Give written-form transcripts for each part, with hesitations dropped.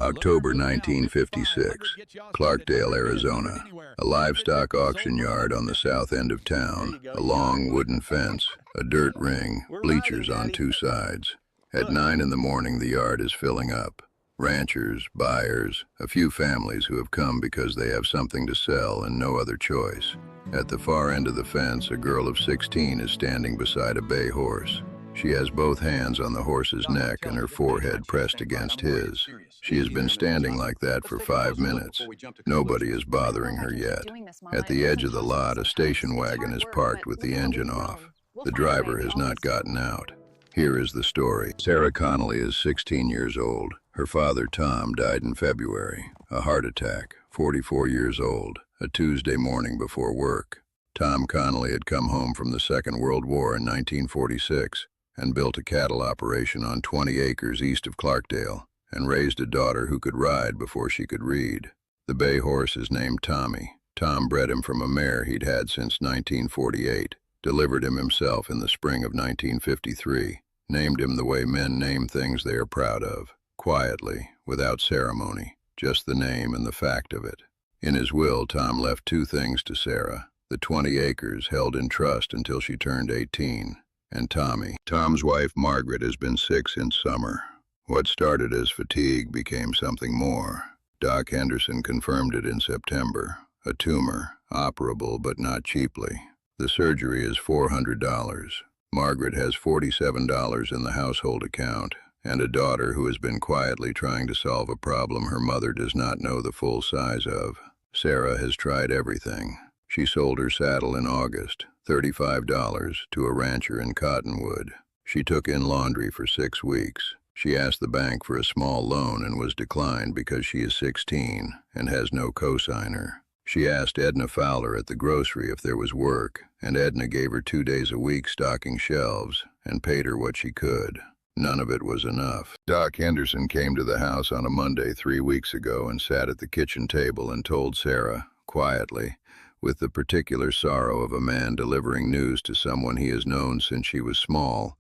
October 1956, Clarkdale, Arizona. A livestock auction yard on the south end of town, a long wooden fence, a dirt ring, bleachers on two sides. At 9 in the morning, the yard is filling up. Ranchers, buyers, a few families who have come because they have something to sell and no other choice. At the far end of the fence, a girl of 16 is standing beside a bay horse. She has both hands on the horse's neck and her forehead pressed against his. She has been standing like that for 5 minutes. Nobody is bothering her yet. At the edge of the lot, a station wagon is parked with the engine off. The driver has not gotten out. Here is the story. Sarah Connelly is 16 years old. Her father, Tom, died in February. A heart attack, 44 years old, a Tuesday morning before work. Tom Connelly had come home from the Second World War in 1946 and built a cattle operation on 20 acres east of Clarkdale and raised a daughter who could ride before she could read. The bay horse is named Tommy. Tom bred him from a mare he'd had since 1948, delivered him himself in the spring of 1953, named him the way men name things they are proud of, quietly, without ceremony, just the name and the fact of it. In his will, Tom left 2 things to Sarah: the 20 acres held in trust until she turned 18, and Tommy. Tom's wife, Margaret, has been sick since summer. What started as fatigue became something more. Doc Henderson confirmed it in September. A tumor, operable but not cheaply. The surgery is $400. Margaret has $47 in the household account, and a daughter who has been quietly trying to solve a problem her mother does not know the full size of. Sarah has tried everything. She sold her saddle in August, $35, to a rancher in Cottonwood. She took in laundry for 6 weeks. She asked the bank for a small loan and was declined because she is 16 and has no cosigner. She asked Edna Fowler at the grocery if there was work, and Edna gave her 2 days a week stocking shelves and paid her what she could. None of it was enough. Doc Henderson came to the house on a Monday 3 weeks ago and sat at the kitchen table and told Sarah, quietly, with the particular sorrow of a man delivering news to someone he has known since she was small,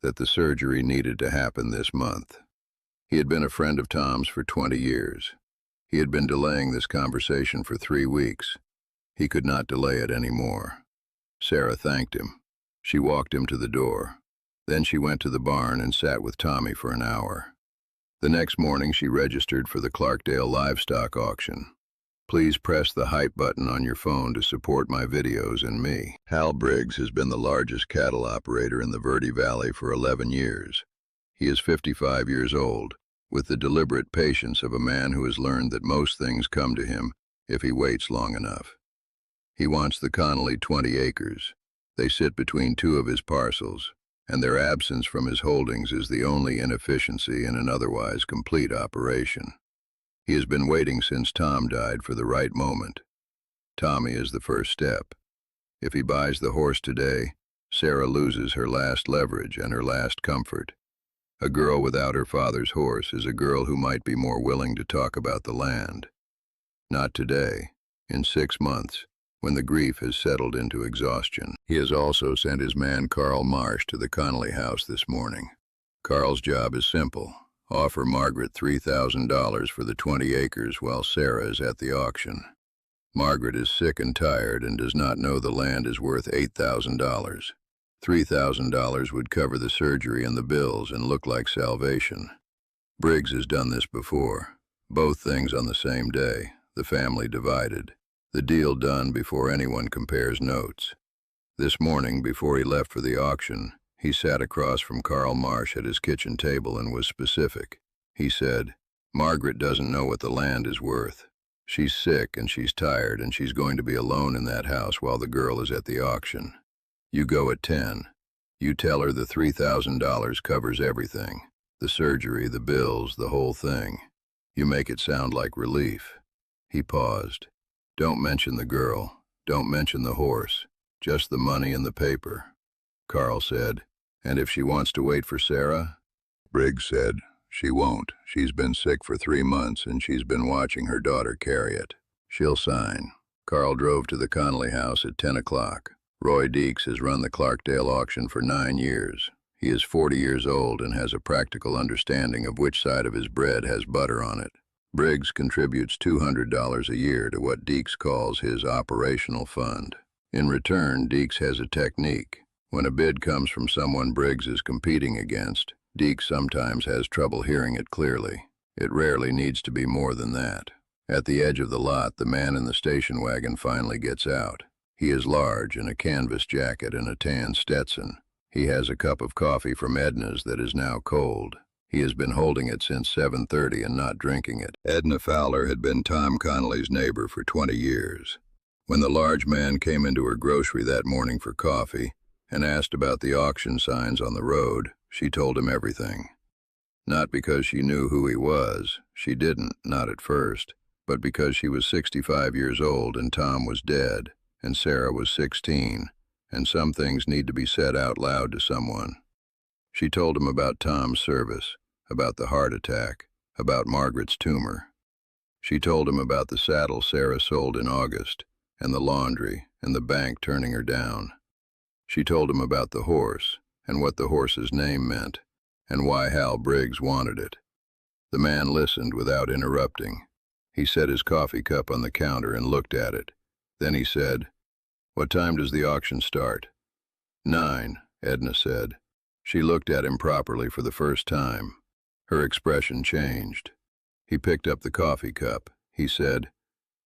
that the surgery needed to happen this month. He had been a friend of Tom's for 20 years. He had been delaying this conversation for 3 weeks. He could not delay it any more. Sarah thanked him. She walked him to the door. Then she went to the barn and sat with Tommy for an hour. The next morning she registered for the Clarkdale livestock auction. Please press the hype button on your phone to support my videos and me. Hal Briggs has been the largest cattle operator in the Verde Valley for 11 years. He is 55 years old, with the deliberate patience of a man who has learned that most things come to him if he waits long enough. He wants the Connelly 20 acres. They sit between 2 of his parcels, and their absence from his holdings is the only inefficiency in an otherwise complete operation. He has been waiting since Tom died for the right moment. Tommy is the first step. If he buys the horse today, Sarah loses her last leverage and her last comfort. A girl without her father's horse is a girl who might be more willing to talk about the land. Not today, in 6 months, when the grief has settled into exhaustion. He has also sent his man Carl Marsh to the Connelly house this morning. Carl's job is simple. Offer Margaret $3,000 for the 20 acres while Sarah is at the auction. Margaret is sick and tired and does not know the land is worth $8,000. $3,000 would cover the surgery and the bills and look like salvation. Briggs has done this before. Both things on the same day, the family divided. The deal done before anyone compares notes. This morning, before he left for the auction, he sat across from Carl Marsh at his kitchen table and was specific. He said, "Margaret doesn't know what the land is worth. She's sick and she's tired and she's going to be alone in that house while the girl is at the auction. You go at 10. You tell her the $3,000 covers everything. The surgery, the bills, the whole thing. You make it sound like relief." He paused. "Don't mention the girl. Don't mention the horse. Just the money and the paper." Carl said, "And if she wants to wait for Sarah?" Briggs said, "She won't. She's been sick for 3 months and she's been watching her daughter carry it. She'll sign." Carl drove to the Connelly house at 10 o'clock. Roy Deeks has run the Clarkdale auction for 9 years. He is 40 years old and has a practical understanding of which side of his bread has butter on it. Briggs contributes $200 a year to what Deeks calls his operational fund. In return, Deeks has a technique. When a bid comes from someone Briggs is competing against, Deeks sometimes has trouble hearing it clearly. It rarely needs to be more than that. At the edge of the lot, the man in the station wagon finally gets out. He is large, in a canvas jacket and a tan Stetson. He has a cup of coffee from Edna's that is now cold. He has been holding it since 7:30 and not drinking it. Edna Fowler had been Tom Connelly's neighbor for 20 years. When the large man came into her grocery that morning for coffee and asked about the auction signs on the road, she told him everything. Not because she knew who he was, she didn't, not at first, but because she was 65 years old and Tom was dead, and Sarah was 16, and some things need to be said out loud to someone. She told him about Tom's service, about the heart attack, about Margaret's tumor. She told him about the saddle Sarah sold in August, and the laundry, and the bank turning her down. She told him about the horse, and what the horse's name meant, and why Hal Briggs wanted it. The man listened without interrupting. He set his coffee cup on the counter and looked at it. Then he said, "What time does the auction start?" 9, Edna said. She looked at him properly for the first time. Her expression changed. He picked up the coffee cup. He said,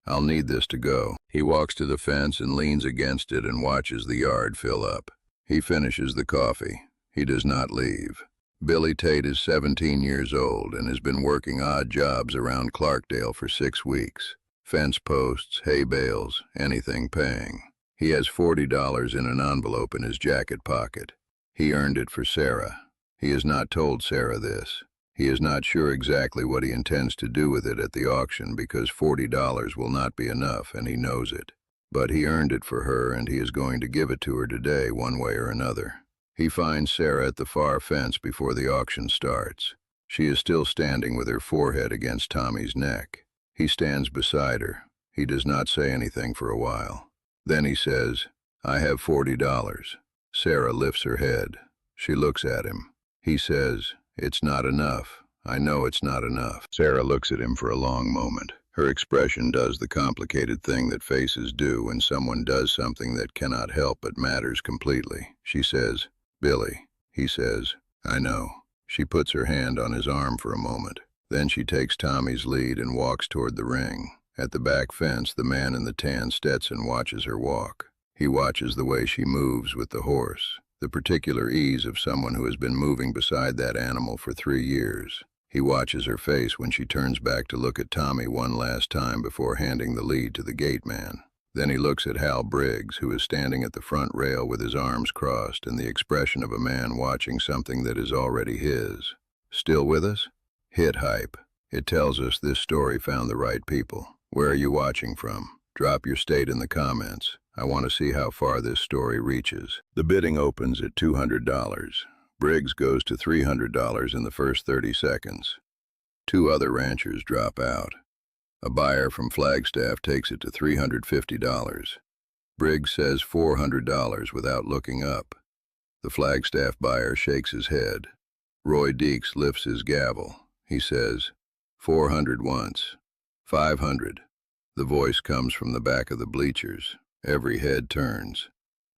"I'll need this to go." He walks to the fence and leans against it and watches the yard fill up. He finishes the coffee. He does not leave. Billy Tate is 17 years old and has been working odd jobs around Clarkdale for 6 weeks. Fence posts, hay bales, anything paying. He has $40 in an envelope in his jacket pocket. He earned it for Sarah. He has not told Sarah this. He is not sure exactly what he intends to do with it at the auction because $40 will not be enough, and he knows it. But he earned it for her, and he is going to give it to her today one way or another. He finds Sarah at the far fence before the auction starts. She is still standing with her forehead against Tommy's neck. He stands beside her. He does not say anything for a while. Then he says, "I have $40. Sarah lifts her head. She looks at him. He says, "It's not enough. I know it's not enough." Sarah looks at him for a long moment. Her expression does the complicated thing that faces do when someone does something that cannot help but matters completely. She says, "Billy." He says, "I know." She puts her hand on his arm for a moment. Then she takes Tommy's lead and walks toward the ring. At the back fence, the man in the tan Stetson watches her walk. He watches the way she moves with the horse, the particular ease of someone who has been moving beside that animal for 3 years. He watches her face when she turns back to look at Tommy one last time before handing the lead to the gate man. Then he looks at Hal Briggs, who is standing at the front rail with his arms crossed and the expression of a man watching something that is already his. Still with us? Hit hype. It tells us this story found the right people. Where are you watching from? Drop your state in the comments. I want to see how far this story reaches. The bidding opens at $200. Briggs goes to $300 in the first 30 seconds. 2 other ranchers drop out. A buyer from Flagstaff takes it to $350. Briggs says $400 without looking up. The Flagstaff buyer shakes his head. Roy Deeks lifts his gavel. He says, "400 once. 500. The voice comes from the back of the bleachers. Every head turns.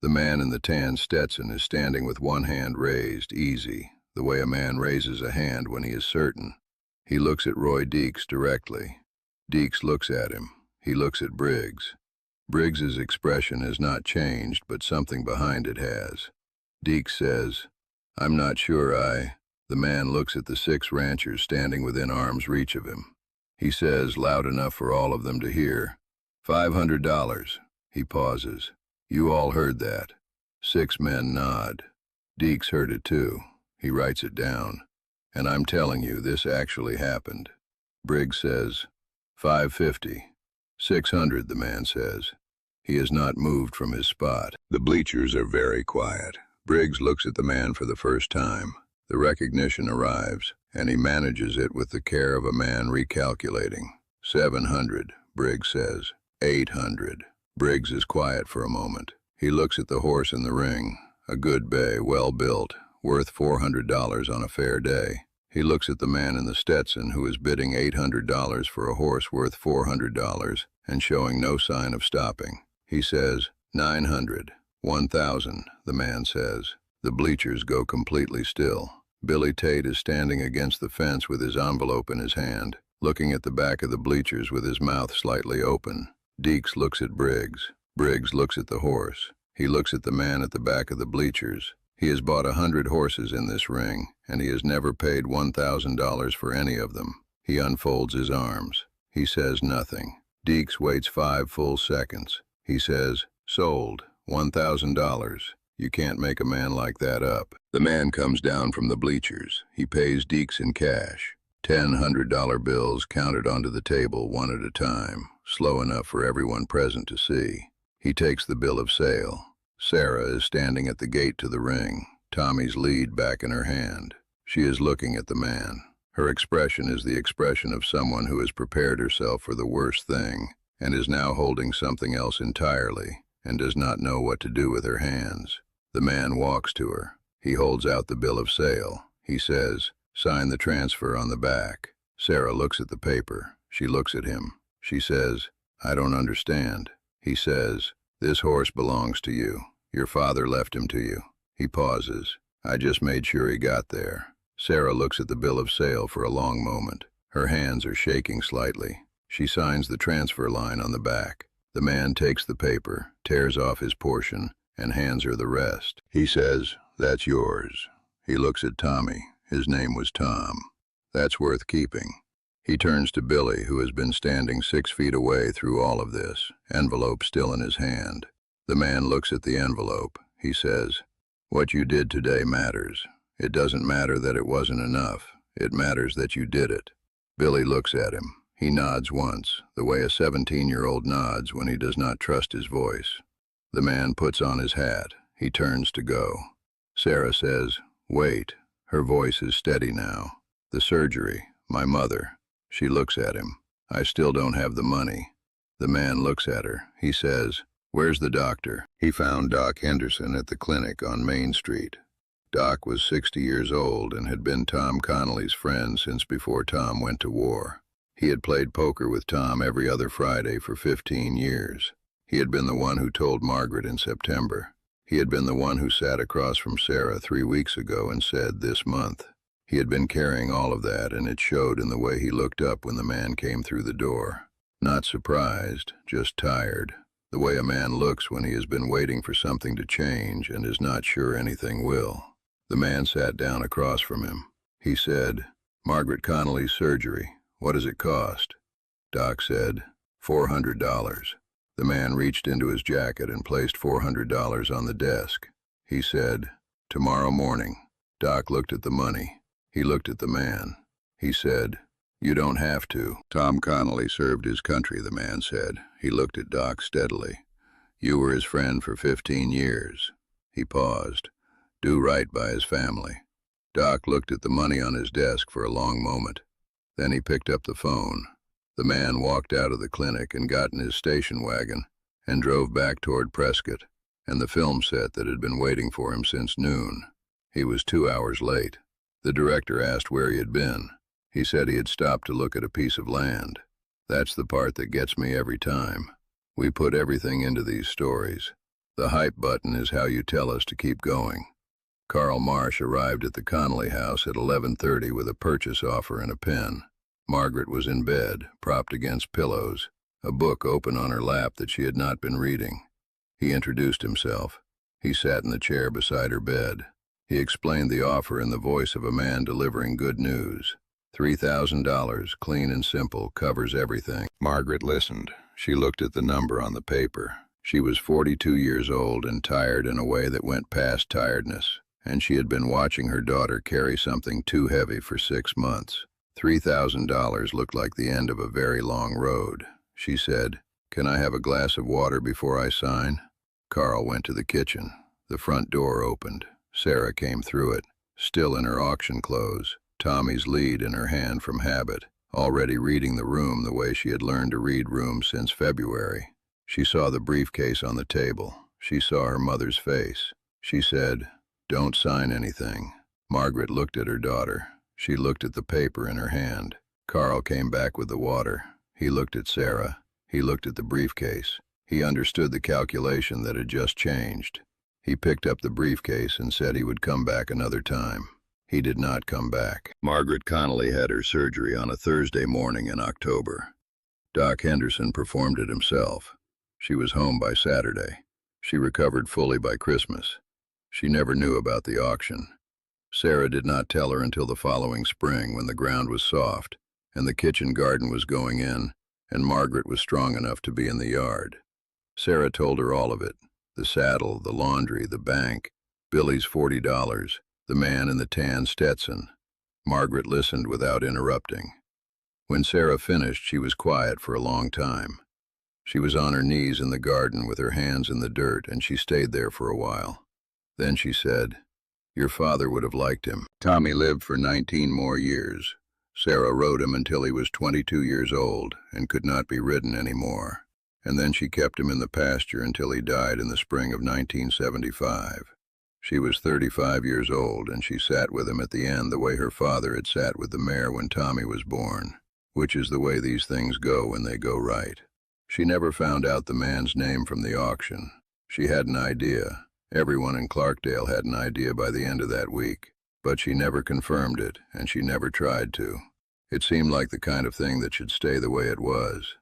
The man in the tan Stetson is standing with one hand raised, easy, the way a man raises a hand when he is certain. He looks at Roy Deeks directly. Deeks looks at him. He looks at Briggs. Briggs's expression has not changed, but something behind it has. Deeks says, "I'm not sure The man looks at the 6 ranchers standing within arm's reach of him. He says, loud enough for all of them to hear, $500. He pauses. You all heard that. 6 men nod. Deeks heard it too. He writes it down. And I'm telling you, this actually happened. Briggs says, $550. $600, the man says. He has not moved from his spot. The bleachers are very quiet. Briggs looks at the man for the first time. The recognition arrives, and he manages it with the care of a man recalculating. 700, Briggs says. 800. Briggs is quiet for a moment. He looks at the horse in the ring. A good bay, well built, worth $400 on a fair day. He looks at the man in the Stetson who is bidding $800 for a horse worth $400 and showing no sign of stopping. He says, $900, $1,000, the man says. The bleachers go completely still. Billy Tate is standing against the fence with his envelope in his hand, looking at the back of the bleachers with his mouth slightly open. Deeks looks at Briggs. Briggs looks at the horse. He looks at the man at the back of the bleachers. He has bought 100 horses in this ring, and he has never paid $1,000 for any of them. He unfolds his arms. He says nothing. Deeks waits 5 full seconds. He says, "Sold, $1,000. You can't make a man like that up." The man comes down from the bleachers. He pays Deeks in cash. 10 $100 bills counted onto the table one at a time, slow enough for everyone present to see. He takes the bill of sale. Sarah is standing at the gate to the ring, Tommy's lead back in her hand. She is looking at the man. Her expression is the expression of someone who has prepared herself for the worst thing and is now holding something else entirely and does not know what to do with her hands. The man walks to her. He holds out the bill of sale. He says, "Sign the transfer on the back." Sarah looks at the paper. She looks at him. She says, "I don't understand." He says, "This horse belongs to you. Your father left him to you." He pauses. "I just made sure he got there." Sarah looks at the bill of sale for a long moment. Her hands are shaking slightly. She signs the transfer line on the back. The man takes the paper, tears off his portion, and hands her the rest. He says, "That's yours." He looks at Tommy. His name was Tom. "That's worth keeping." He turns to Billy, who has been standing 6 feet away through all of this, envelope still in his hand. The man looks at the envelope. He says, "What you did today matters. It doesn't matter that it wasn't enough. It matters that you did it." Billy looks at him. He nods once, the way a 17-year-old nods when he does not trust his voice. The man puts on his hat. He turns to go. Sarah says, "Wait." Her voice is steady now. "The surgery, my mother." She looks at him. "I still don't have the money." The man looks at her. He says, "Where's the doctor?" He found Doc Henderson at the clinic on Main Street. Doc was 60 years old and had been Tom Connelly's friend since before Tom went to war. He had played poker with Tom every other Friday for 15 years. He had been the one who told Margaret in September. He had been the one who sat across from Sarah 3 weeks ago and said, "This month." He had been carrying all of that, and it showed in the way he looked up when the man came through the door. Not surprised, just tired. The way a man looks when he has been waiting for something to change and is not sure anything will. The man sat down across from him. He said, "Margaret Connelly's surgery. What does it cost?" Doc said, $400. The man reached into his jacket and placed $400 on the desk. He said, "Tomorrow morning." Doc looked at the money. He looked at the man. He said, "You don't have to." "Tom Connelly served his country," the man said. He looked at Doc steadily. "You were his friend for 15 years. He paused. "Do right by his family." Doc looked at the money on his desk for a long moment. Then he picked up the phone. The man walked out of the clinic and got in his station wagon and drove back toward Prescott and the film set that had been waiting for him since noon. He was 2 hours late. The director asked where he had been. He said he had stopped to look at a piece of land. That's the part that gets me every time. We put everything into these stories. The hype button is how you tell us to keep going. Carl Marsh arrived at the Connelly house at 11:30 with a purchase offer and a pen. Margaret was in bed, propped against pillows, a book open on her lap that she had not been reading. He introduced himself. He sat in the chair beside her bed. He explained the offer in the voice of a man delivering good news. $3,000, clean and simple, covers everything. Margaret listened. She looked at the number on the paper. She was 42 years old and tired in a way that went past tiredness, and she had been watching her daughter carry something too heavy for 6 months. $3,000 looked like the end of a very long road. She said, "Can I have a glass of water before I sign?" Carl went to the kitchen. The front door opened. Sarah came through it, still in her auction clothes, Tommy's lead in her hand from habit, already reading the room the way she had learned to read rooms since February. She saw the briefcase on the table. She saw her mother's face. She said, "Don't sign anything." Margaret looked at her daughter. She looked at the paper in her hand. Carl came back with the water. He looked at Sarah. He looked at the briefcase. He understood the calculation that had just changed. He picked up the briefcase and said he would come back another time. He did not come back. Margaret Connelly had her surgery on a Thursday morning in October. Doc Henderson performed it himself. She was home by Saturday. She recovered fully by Christmas. She never knew about the auction. Sarah did not tell her until the following spring, when the ground was soft and the kitchen garden was going in, and Margaret was strong enough to be in the yard. Sarah told her all of it: the saddle, the laundry, the bank, Billy's $40, the man in the tan Stetson. Margaret listened without interrupting. When Sarah finished, she was quiet for a long time. She was on her knees in the garden with her hands in the dirt, and she stayed there for a while. Then she said, "Your father would have liked him. Tommy lived for 19 more years. Sarah rode him until he was 22 years old and could not be ridden anymore. And then she kept him in the pasture until he died in the spring of 1975. She was 35 years old, and she sat with him at the end the way her father had sat with the mare when Tommy was born, which is the way these things go when they go right. She never found out the man's name from the auction. She had an idea. Everyone in Clarkdale had an idea by the end of that week, but she never confirmed it, and she never tried to. It seemed like the kind of thing that should stay the way it was.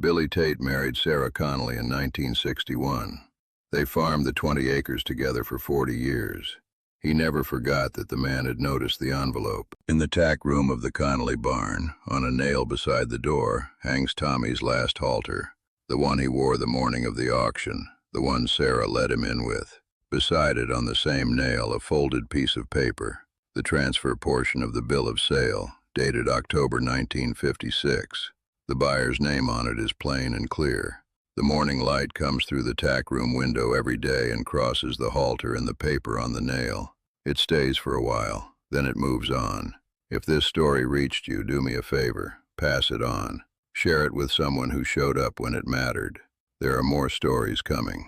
Billy Tate married Sarah Connelly in 1961. They farmed the 20 acres together for 40 years. He never forgot that the man had noticed the envelope. In the tack room of the Connelly barn, on a nail beside the door, hangs Tommy's last halter, the one he wore the morning of the auction, the one Sarah let him in with. Beside it, on the same nail, a folded piece of paper, the transfer portion of the bill of sale, dated October 1956. The buyer's name on it is plain and clear. The morning light comes through the tack room window every day and crosses the halter and the paper on the nail. It stays for a while, then it moves on. If this story reached you, do me a favor, pass it on. Share it with someone who showed up when it mattered. There are more stories coming.